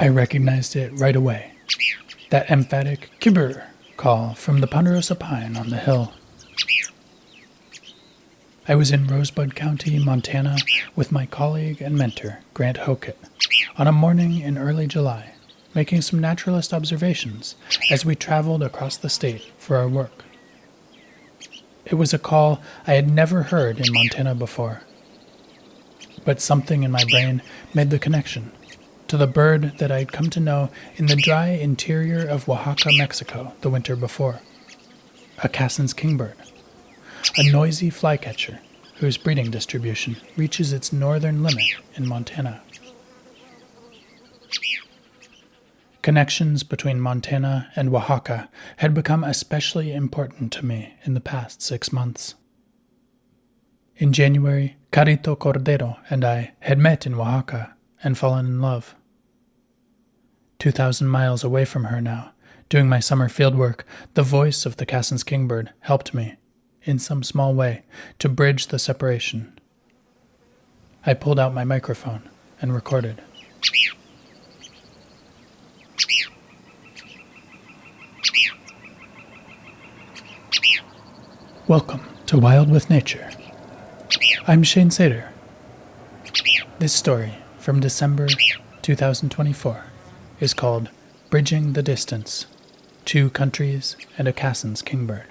I recognized it right away. That emphatic kingbird call from the ponderosa pine on the hill. I was in Rosebud County, Montana, with my colleague and mentor, Grant Hokett, on a morning in early July, making some naturalist observations as we traveled across the state for our work. It was a call I had never heard in Montana before, but something in my brain made the connection to the bird that I had come to know in the dry interior of Oaxaca, Mexico, the winter before. A Cassin's kingbird, a noisy flycatcher whose breeding distribution reaches its northern limit in Montana. Connections between Montana and Oaxaca had become especially important to me in the past 6 months. In January, Carito Cordero and I had met in Oaxaca and fallen in love. 2,000 miles away from her now, doing my summer fieldwork, the voice of the Cassin's kingbird helped me, in some small way, to bridge the separation. I pulled out my microphone and recorded. Welcome to Wild with Nature. I'm Shane Sater. This story from December 2024 is called Bridging the Distance, 2 Countries and a Cassin's Kingbird.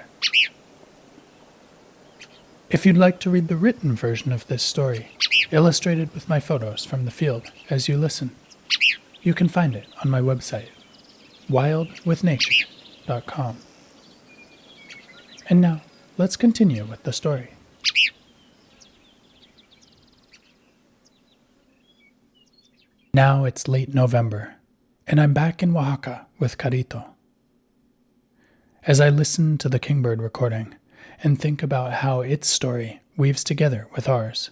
If you'd like to read the written version of this story, illustrated with my photos from the field as you listen, you can find it on my website, wildwithnature.com. And now, let's continue with the story. Now it's late November, and I'm back in Oaxaca with Carito. As I listen to the kingbird recording and think about how its story weaves together with ours,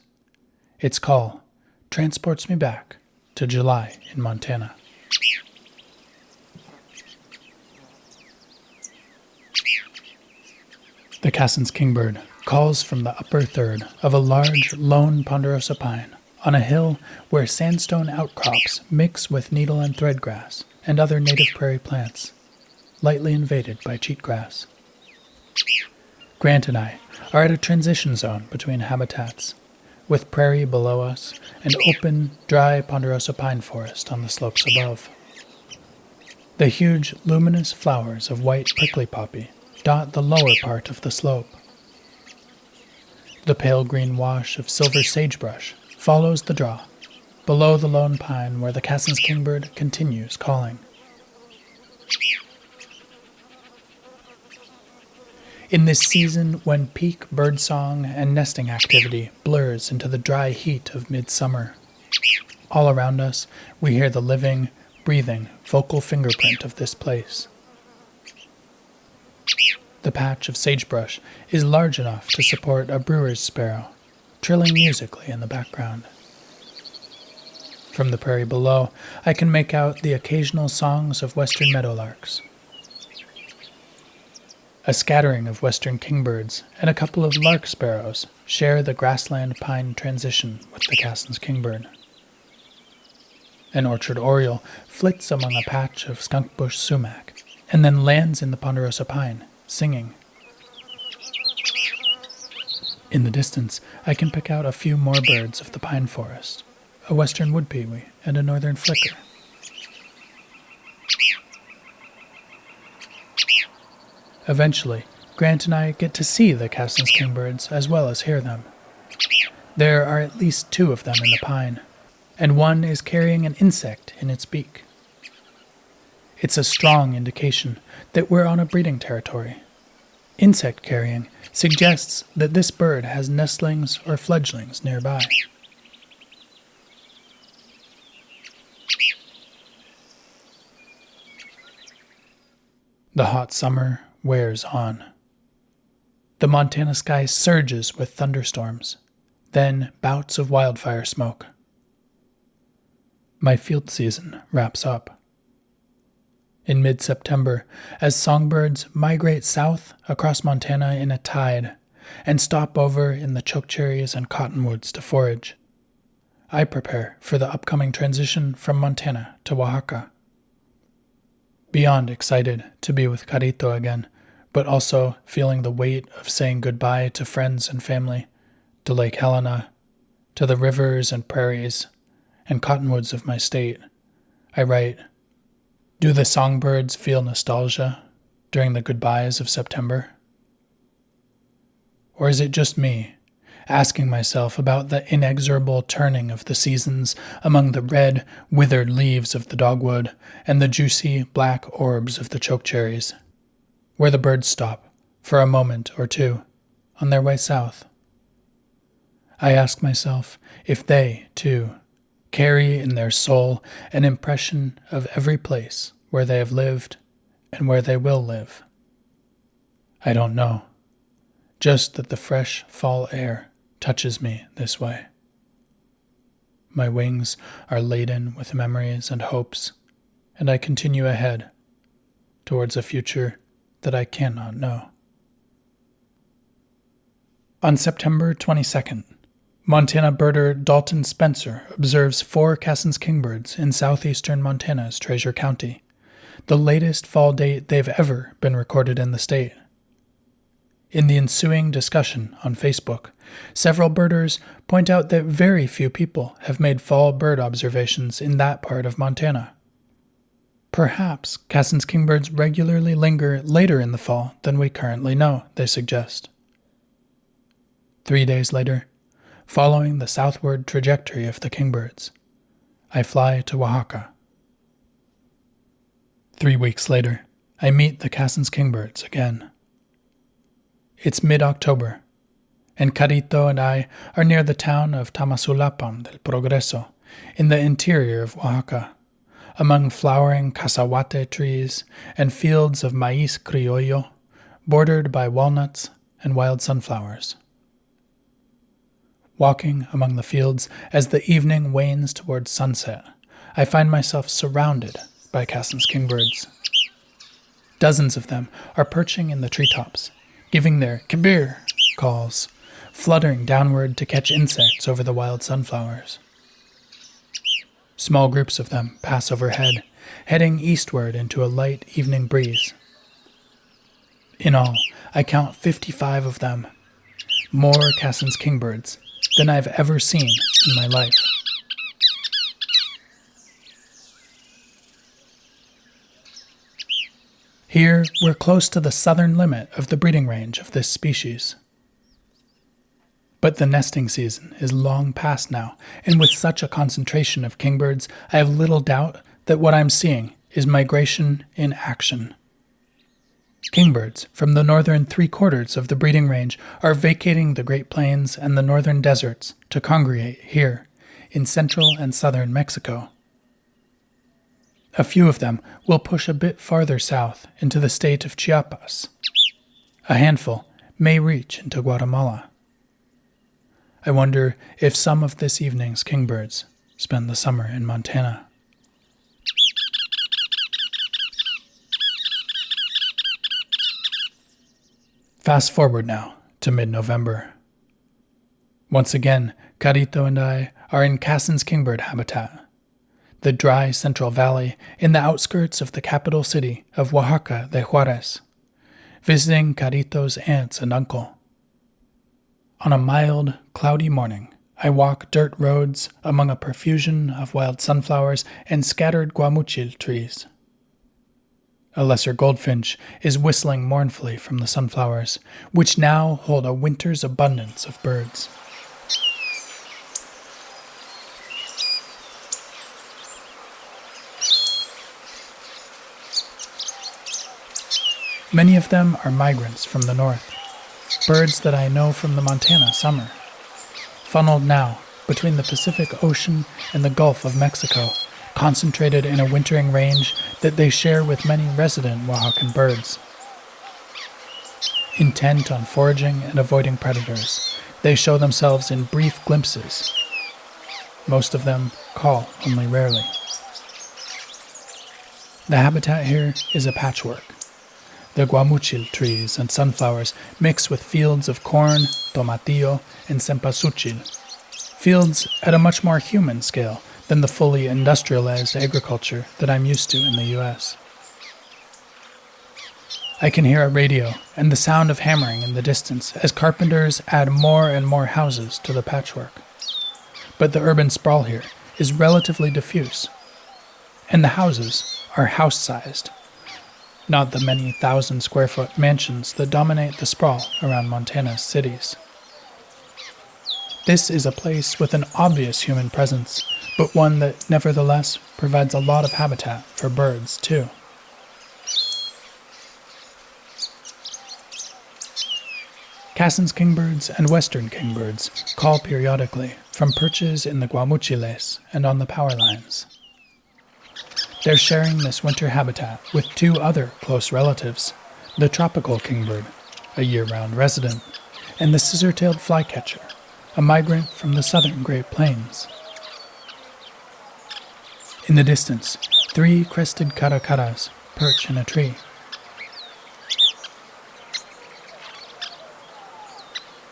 its call transports me back to July in Montana. The Cassin's kingbird calls from the upper third of a large, lone ponderosa pine on a hill where sandstone outcrops mix with needle and threadgrass and other native prairie plants, lightly invaded by cheatgrass. Grant and I are at a transition zone between habitats, with prairie below us and open, dry ponderosa pine forest on the slopes above. The huge, luminous flowers of white prickly poppy dot the lower part of the slope. The pale green wash of silver sagebrush follows the draw, below the lone pine where the Cassin's kingbird continues calling. In this season when peak birdsong and nesting activity blurs into the dry heat of midsummer, all around us we hear the living, breathing, vocal fingerprint of this place. The patch of sagebrush is large enough to support a brewer's sparrow, trilling musically in the background. From the prairie below, I can make out the occasional songs of western meadowlarks. A scattering of western kingbirds and a couple of lark sparrows share the grassland pine transition with the Cassin's kingbird. An orchard oriole flits among a patch of skunkbush sumac and then lands in the ponderosa pine, singing. In the distance, I can pick out a few more birds of the pine forest, a western wood pewee and a northern flicker. Eventually, Grant and I get to see the Cassin's kingbirds as well as hear them. There are at least 2 of them in the pine, and one is carrying an insect in its beak. It's a strong indication that we're on a breeding territory. Insect carrying suggests that this bird has nestlings or fledglings nearby. The hot summer wears on. The Montana sky surges with thunderstorms, then bouts of wildfire smoke. My field season wraps up. In mid-September, as songbirds migrate south across Montana in a tide and stop over in the chokecherries and cottonwoods to forage, I prepare for the upcoming transition from Montana to Oaxaca. Beyond excited to be with Carito again, but also feeling the weight of saying goodbye to friends and family, to Lake Helena, to the rivers and prairies and cottonwoods of my state, I write, do the songbirds feel nostalgia during the goodbyes of September? Or is it just me, asking myself about the inexorable turning of the seasons among the red, withered leaves of the dogwood and the juicy, black orbs of the chokecherries, where the birds stop for a moment or two on their way south? I ask myself if they, too, carry in their soul an impression of every place where they have lived and where they will live. I don't know, just that the fresh fall air touches me this way. My wings are laden with memories and hopes, and I continue ahead towards a future that I cannot know. On September 22nd, Montana birder Dalton Spencer observes 4 Cassin's kingbirds in southeastern Montana's Treasure County, the latest fall date they've ever been recorded in the state. In the ensuing discussion on Facebook, several birders point out that very few people have made fall bird observations in that part of Montana. Perhaps Cassin's kingbirds regularly linger later in the fall than we currently know, they suggest. 3 days later, following the southward trajectory of the kingbirds, I fly to Oaxaca. 3 weeks later, I meet the Cassin's kingbirds again. It's mid-October, and Carito and I are near the town of Tamazulapan del Progreso, in the interior of Oaxaca, among flowering cacahuate trees and fields of maíz criollo, bordered by walnuts and wild sunflowers. Walking among the fields as the evening wanes towards sunset, I find myself surrounded by Cassin's kingbirds. Dozens of them are perching in the treetops, giving their kibir calls, fluttering downward to catch insects over the wild sunflowers. Small groups of them pass overhead, heading eastward into a light evening breeze. In all, I count 55 of them, more Cassin's kingbirds than I've ever seen in my life. Here, we're close to the southern limit of the breeding range of this species. But the nesting season is long past now, and with such a concentration of kingbirds, I have little doubt that what I'm seeing is migration in action. Kingbirds from the northern 3/4 of the breeding range are vacating the Great Plains and the northern deserts to congregate here in central and southern Mexico. A few of them will push a bit farther south into the state of Chiapas. A handful may reach into Guatemala. I wonder if some of this evening's kingbirds spend the summer in Montana. Fast forward now to mid-November. Once again, Carito and I are in Cassin's kingbird habitat, the dry Central Valley in the outskirts of the capital city of Oaxaca de Juarez, visiting Carito's aunts and uncle. On a mild, cloudy morning, I walk dirt roads among a profusion of wild sunflowers and scattered guamuchil trees. A lesser goldfinch is whistling mournfully from the sunflowers, which now hold a winter's abundance of birds. Many of them are migrants from the north, birds that I know from the Montana summer, funneled now between the Pacific Ocean and the Gulf of Mexico, concentrated in a wintering range that they share with many resident Oaxacan birds. Intent on foraging and avoiding predators, they show themselves in brief glimpses. Most of them call only rarely. The habitat here is a patchwork. The guamuchil trees and sunflowers mix with fields of corn, tomatillo, and cempasúchil. fields at a much more human scale than the fully industrialized agriculture that I'm used to in the US. I can hear a radio and the sound of hammering in the distance as carpenters add more and more houses to the patchwork. But the urban sprawl here is relatively diffuse, and the houses are house-sized, not the many thousand square foot mansions that dominate the sprawl around Montana's cities. This is a place with an obvious human presence, but one that nevertheless provides a lot of habitat for birds too. Cassin's kingbirds and western kingbirds call periodically from perches in the Guamuchiles and on the power lines. They're sharing this winter habitat with two other close relatives, the tropical kingbird, a year-round resident, and the scissor-tailed flycatcher, a migrant from the southern Great Plains. In the distance, 3 crested caracaras perch in a tree.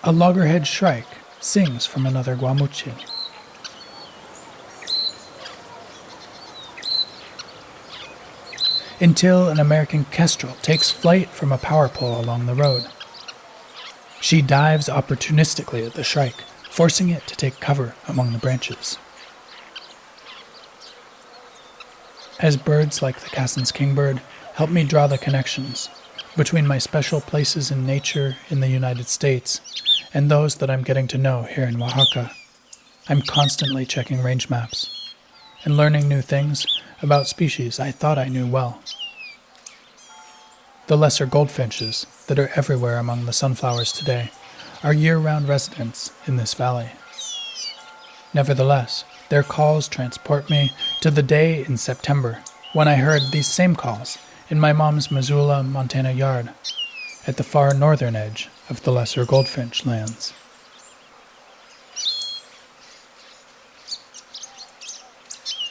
A loggerhead shrike sings from another guamuchil. Until an American kestrel takes flight from a power pole along the road. She dives opportunistically at the shrike, forcing it to take cover among the branches. As birds like the Cassin's kingbird help me draw the connections between my special places in nature in the United States and those that I'm getting to know here in Oaxaca, I'm constantly checking range maps and learning new things about species I thought I knew well. The lesser goldfinches that are everywhere among the sunflowers today are year-round residents in this valley. Nevertheless, their calls transport me to the day in September when I heard these same calls in my mom's Missoula, Montana yard at the far northern edge of the lesser goldfinch lands.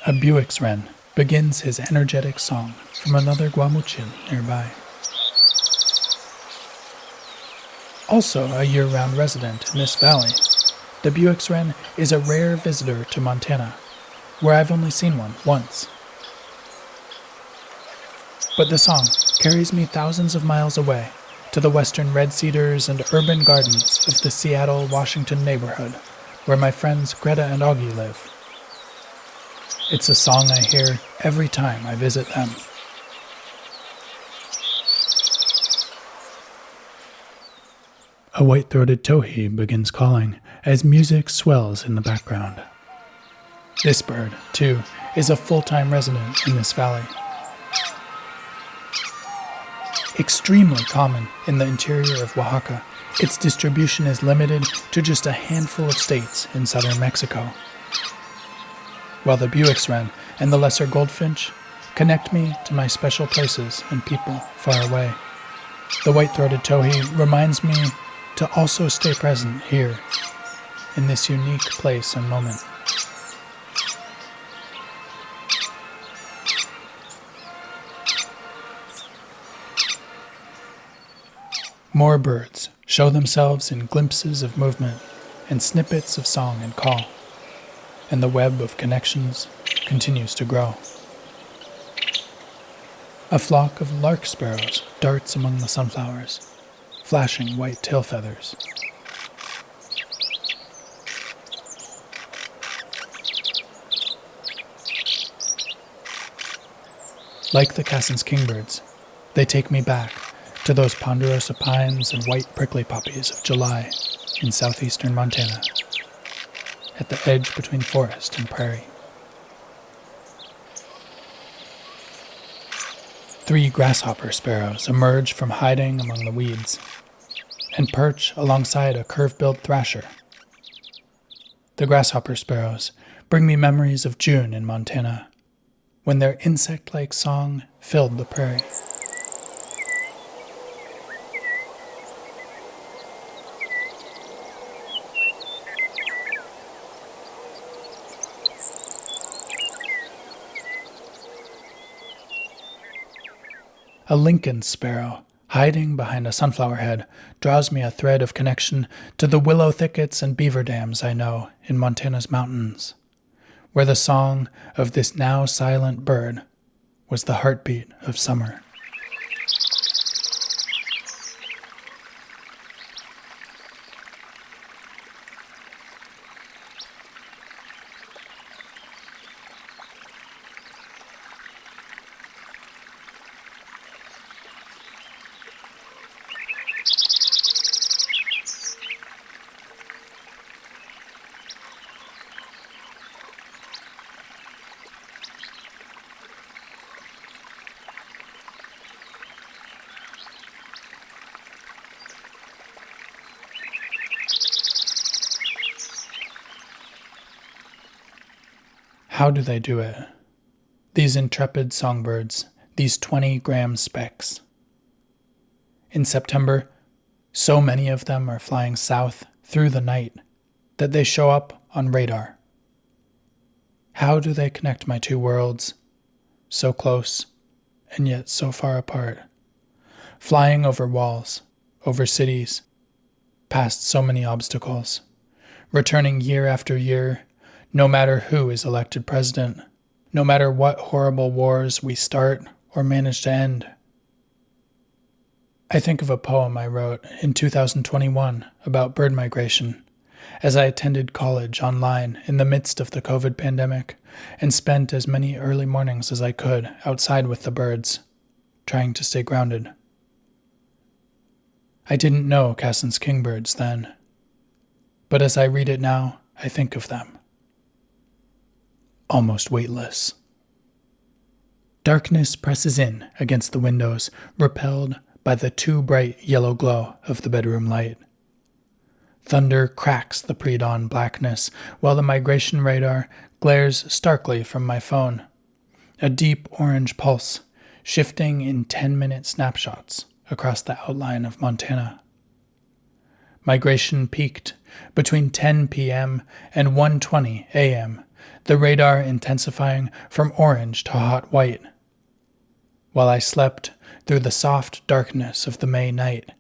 A Buick's wren begins his energetic song from another guamuchil nearby. Also a year-round resident in this valley, the Buick's wren is a rare visitor to Montana, where I've only seen one once. But the song carries me thousands of miles away to the western red cedars and urban gardens of the Seattle, Washington neighborhood, where my friends Greta and Augie live. It's a song I hear every time I visit them. A white-throated towhee begins calling as music swells in the background. This bird, too, is a full-time resident in this valley. Extremely common in the interior of Oaxaca, its distribution is limited to just a handful of states in southern Mexico. While the Buick's wren and the lesser goldfinch connect me to my special places and people far away, the white-throated towhee reminds me to also stay present here, in this unique place and moment. More birds show themselves in glimpses of movement and snippets of song and call, and the web of connections continues to grow. A flock of lark sparrows darts among the sunflowers, flashing white tail feathers. Like the Cassin's kingbirds, they take me back to those ponderosa pines and white prickly poppies of July in southeastern Montana, at the edge between forest and prairie. 3 grasshopper sparrows emerge from hiding among the weeds and perch alongside a curve-billed thrasher. The grasshopper sparrows bring me memories of June in Montana, when their insect-like song filled the prairie. A Lincoln sparrow hiding behind a sunflower head, draws me a thread of connection to the willow thickets and beaver dams I know in Montana's mountains, where the song of this now silent bird was the heartbeat of summer. How do they do it? These intrepid songbirds, these 20-gram specks. In September, so many of them are flying south through the night that they show up on radar. How do they connect my two worlds, so close and yet so far apart, flying over walls, over cities, past so many obstacles, returning year after year, no matter who is elected president, no matter what horrible wars we start or manage to end? I think of a poem I wrote in 2021 about bird migration as I attended college online in the midst of the COVID pandemic and spent as many early mornings as I could outside with the birds, trying to stay grounded. I didn't know Cassin's kingbirds then, but as I read it now, I think of them. Almost weightless. Darkness presses in against the windows, repelled by the too bright yellow glow of the bedroom light. Thunder cracks the pre-dawn blackness, while the migration radar glares starkly from my phone, a deep orange pulse shifting in 10-minute snapshots across the outline of Montana. Migration peaked between 10 p.m. and 1:20 a.m., the radar intensifying from orange to hot white. While I slept through the soft darkness of the May night,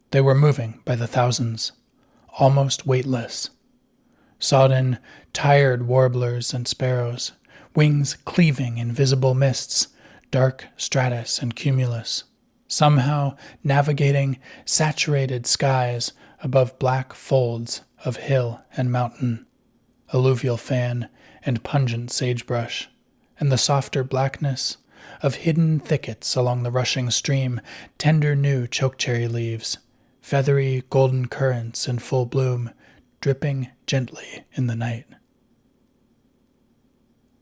they were moving by the thousands, almost weightless. Sodden, tired warblers and sparrows, wings cleaving invisible mists, dark stratus and cumulus, somehow navigating saturated skies above black folds of hill and mountain, alluvial fan and pungent sagebrush, and the softer blackness of hidden thickets along the rushing stream, tender new chokecherry leaves, feathery golden currants in full bloom, dripping gently in the night.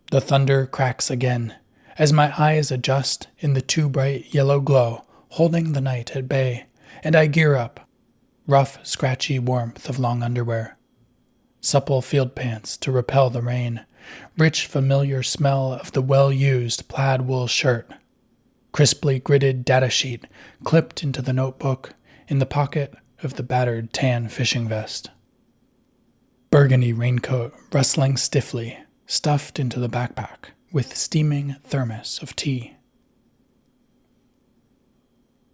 The thunder cracks again, as my eyes adjust in the too bright yellow glow, holding the night at bay, and I gear up, rough, scratchy warmth of long underwear, supple field pants to repel the rain, rich familiar smell of the well-used plaid wool shirt, crisply gritted datasheet clipped into the notebook in the pocket of the battered tan fishing vest. Burgundy raincoat rustling stiffly, stuffed into the backpack with steaming thermos of tea.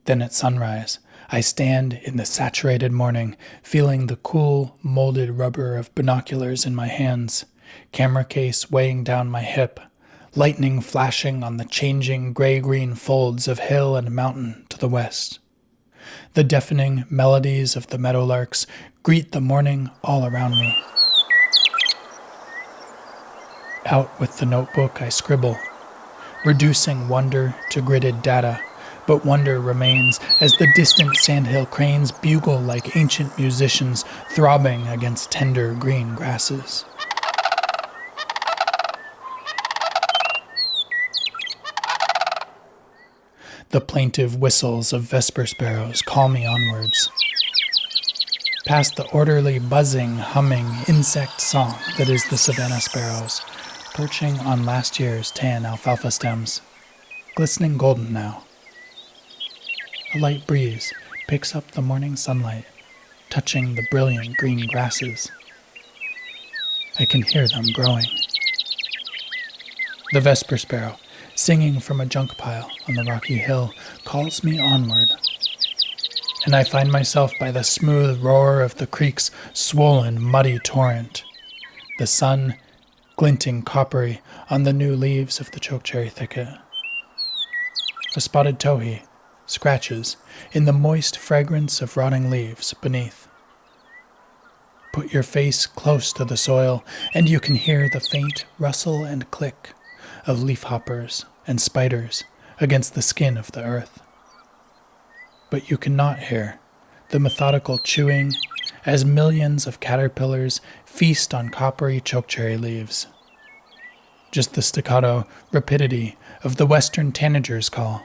Then at sunrise, I stand in the saturated morning, feeling the cool, molded rubber of binoculars in my hands, camera case weighing down my hip, lightning flashing on the changing gray-green folds of hill and mountain to the west. The deafening melodies of the meadowlarks greet the morning all around me. Out with the notebook I scribble, reducing wonder to gridded data, but wonder remains as the distant sandhill cranes bugle like ancient musicians throbbing against tender green grasses. The plaintive whistles of vesper sparrows call me onwards, past the orderly buzzing, humming insect song that is the savanna sparrows, perching on last year's tan alfalfa stems, glistening golden now. A light breeze picks up the morning sunlight, touching the brilliant green grasses. I can hear them growing. The vesper sparrow, singing from a junk pile on the rocky hill, calls me onward, and I find myself by the smooth roar of the creek's swollen, muddy torrent, the sun glinting coppery on the new leaves of the chokecherry thicket. A spotted towhee scratches in the moist fragrance of rotting leaves beneath. Put your face close to the soil, and you can hear the faint rustle and click of leafhoppers and spiders against the skin of the earth. But you cannot hear the methodical chewing as millions of caterpillars feast on coppery chokecherry leaves. Just the staccato rapidity of the western tanager's call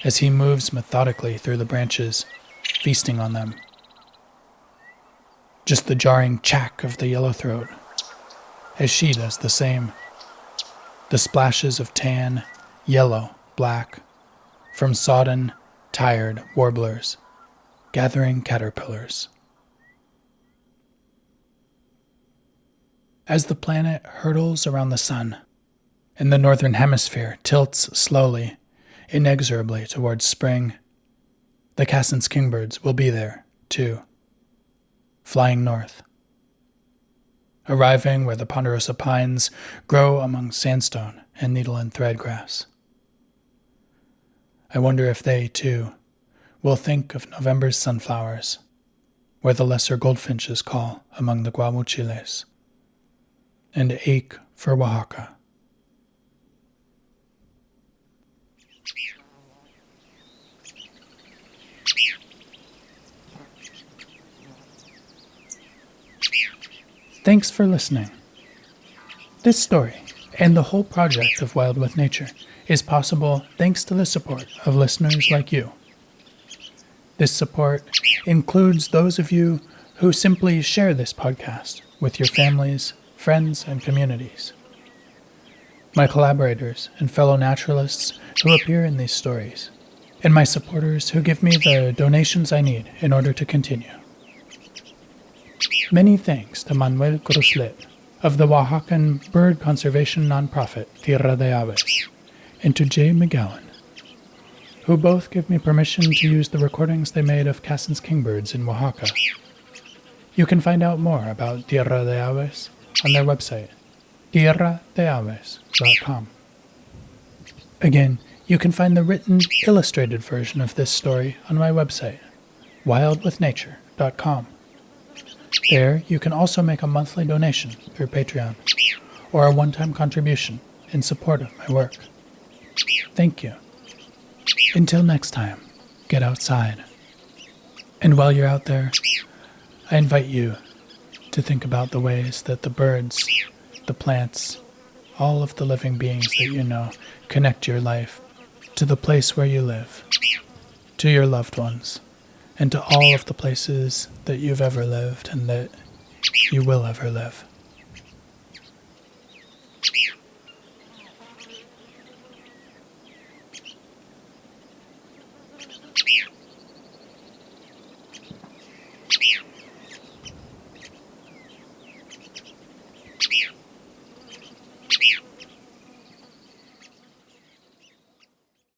as he moves methodically through the branches, feasting on them. Just the jarring chack of the yellowthroat as she does the same. The splashes of tan, yellow, black, from sodden, tired warblers, gathering caterpillars. As the planet hurtles around the sun, and the northern hemisphere tilts slowly, inexorably towards spring, the Cassin's kingbirds will be there, too, flying north, arriving where the ponderosa pines grow among sandstone and needle and thread grass. I wonder if they, too, will think of November's sunflowers, where the lesser goldfinches call among the guamuchiles, and ache for Oaxaca. Thanks for listening. This story, and the whole project of Wild with Nature, is possible thanks to the support of listeners like you. This support includes those of you who simply share this podcast with your families, friends, and communities. My collaborators and fellow naturalists who appear in these stories, and my supporters who give me the donations I need in order to continue. Many thanks to Manuel Cruzlet of the Oaxacan bird conservation nonprofit Tierra de Aves, and to Jay McGowan, who both give me permission to use the recordings they made of Cassin's kingbirds in Oaxaca. You can find out more about Tierra de Aves on their website, tierradeaves.com. Again, you can find the written, illustrated version of this story on my website, wildwithnature.com. There, you can also make a monthly donation through Patreon, or a one-time contribution in support of my work. Thank you. Until next time, get outside. And while you're out there, I invite you to think about the ways that the birds, the plants, all of the living beings that you know connect your life to the place where you live, to your loved ones, and to all of the places that you've ever lived and that you will ever live.